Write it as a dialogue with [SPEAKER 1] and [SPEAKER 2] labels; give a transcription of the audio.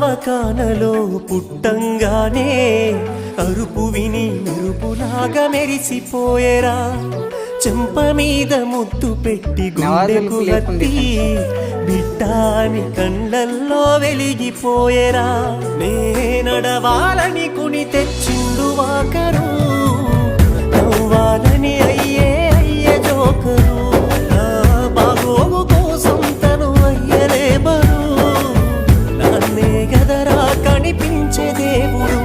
[SPEAKER 1] దవకానలో పుట్టంగానే అరుపు విని మెరుపులాగా మెరిసిపోయేరా చెంప మీద ముద్దు పెట్టి గుండెకు హత్తి బిడ్డాని కళ్ళల్లో వెలిగిపోయేరా నే నడవాలని కుని తెచ్చిండు వాకరు నవ్వాలని అయ్యే జోకరు నా బాగోగు కోసం తను అయ్యలే బరు నాన్నే గదరా కనిపించే దేవుడు